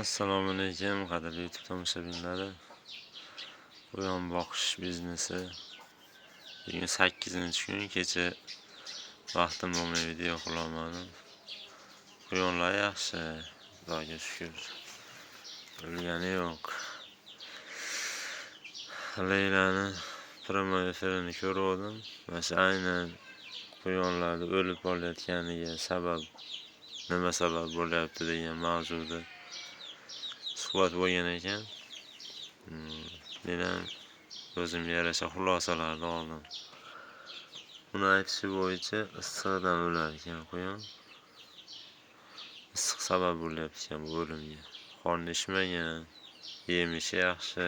Assalomu alaykum qadrli YouTube tomoshabinlari. Quyon boqish biznesi. Bugun 8-kun kecha vaqtim bo'lmay video qilolmadim. Quyonlar yaxshi, Xudoga shukr. O'lgani yo'q. Leylani prямой efirini ko'rdim. Mana aynan quyonlarning o'lib qolayotganiga sabab nima sabab bo'lyapti degan mavzuda suhbat bo'lgan ekan. Men ham o'zimga yarasha xulosalarni oldim. Uni aytishi bo'yicha issiqdan o'lar ekan quyon. Issiq sabab bo'lyapti ekan bu o'limga. Qorni ishmagan, yemishi yaxshi.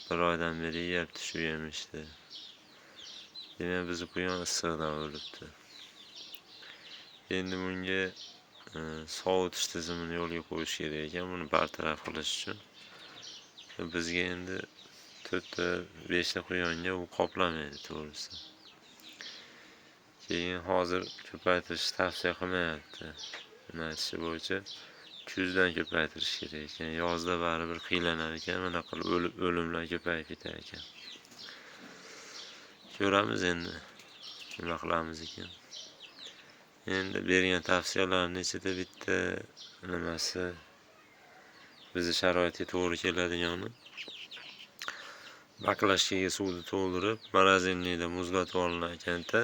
Bir oydan beri yeyapti shu yemishni. Demak, biz quyon issiqdan o'libdi. Endi bunga sovutish tizimini yo'lga qo'yish kerak ekan, buni bartaraf qilish uchun. Bizga endi 4-5 ta quyonga u qoplamaydi to'g'risi. Keyin hozir ko'paytirish tavsiya qilmayapti. Uni aytishi bo'yicha kuzdan ko'paytirish kerak ekan. Yozda baribir qiylanar ekan, mana qilib o'limlar ko'payib ketar ekan. Ko'ramiz endi nima qilamiz ekan. Endi bergan tavsiyalarning ichida bitta nimasi bizi sharoitga to'g'ri keladigani, baklashkaga suvni to'ldirib, morozinlikda muzlatib olinar ekanda,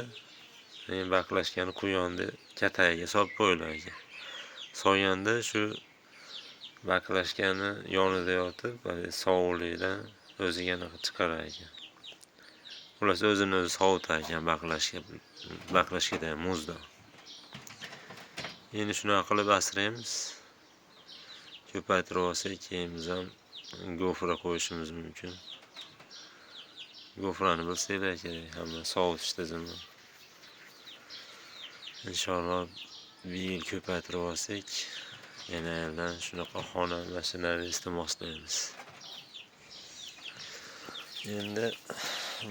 baklashkani quyonni katagiga solib qo'yilar ekan. So'yganda shu baklashkani yonida yotib, sovuqlikdan o'ziga chiqarar ekan. Xullas o'zini o'zi sovutar ekan baklashkada muzda. Endi shuna qilib asraymiz. Ko'paytirib olsak, keyin biz ham gofra qo'yishimiz mumkin. Gofrani bilsanglar kerak, hamma sovutish tizimi. Inshaalloh bir yil ko'paytirib olsak, yana yerdan shunaqa xona mashinani iste'mollaymiz. Endi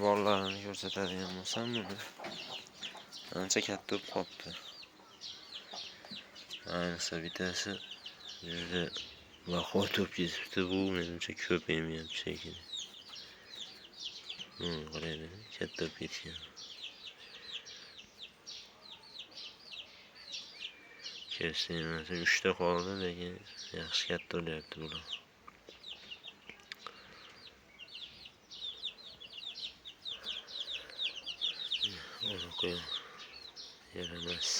bolalarni ko'rsatadigan bo'lsam, buni ancha katta bo'lib qopti. Ayniqsa bittasi juda vaqot o'tib ketibdi. Bu menimcha ko'p yemayapti shekilli. Qaraydi, katta bo'lib ketgan. Kelsa 3 ta qoldi, lekin yaxshi katta bo'lyapti bular. Uni qo'yib yaramas.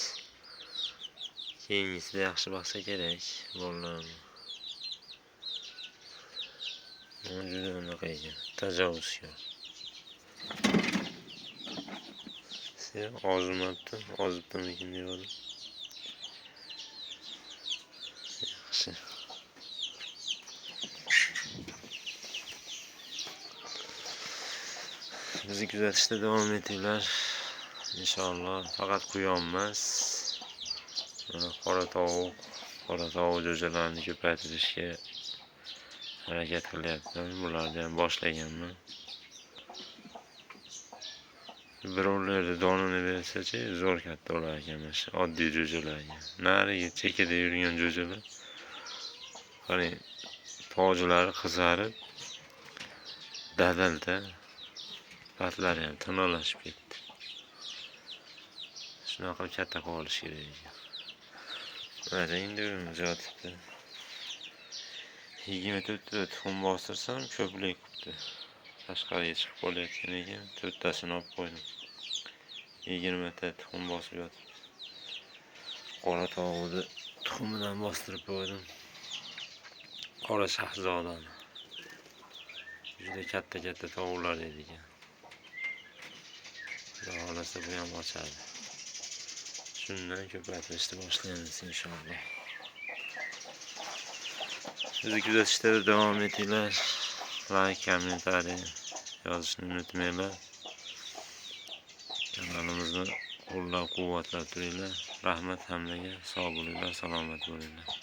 Keyingisida yaxshi baqsa kerak bolalarni. Juda unaqa ekan, tajovuzkor. Ozmabdi, ozibdimikin dedim. Yaxshi. Bizni kuzatishda davom etinglar. Inshaalloh faqat quyon emas, qora tovuq jo'jalarni ko'paytirishga harakat qilyapman. Bularni ham boshlaganman. Birovlarga donini bersa-chi, zo'r katta bo'lar ekan mana shu oddiy jo'jalarga. Narigi chekada yurgan jo'jalar, qarang, tojlari qizarib, dadalda, patlari ham tinolashib ketdi. Shunaqa katta qilish kerak ekan. Mana endi yotibdi. 24 ta tuxum bostirsam ko'plik qilibdi. Tashqariga chiqib qolayotgan ekan, 4 tasini olib qo'ydim. 20 ta tuxum bosib yotibdi. Qora tovuqni tuxumidan bostirib qo'ydim. Qora shahzodani. Juda katta tovuqlar ekan. Xudo xolasa bu ham ochadi. Shundan ko'paytirishni boshlaymiz inshaalloh. Bizni kuzatishda davom etinglar. Like, kommentariy yozishni unutmanglar. Kanalimizni qo'llab-quvvatlab turinglar. Rahmat hammaga. Sog' bo'linglar, salomat bo'linglar.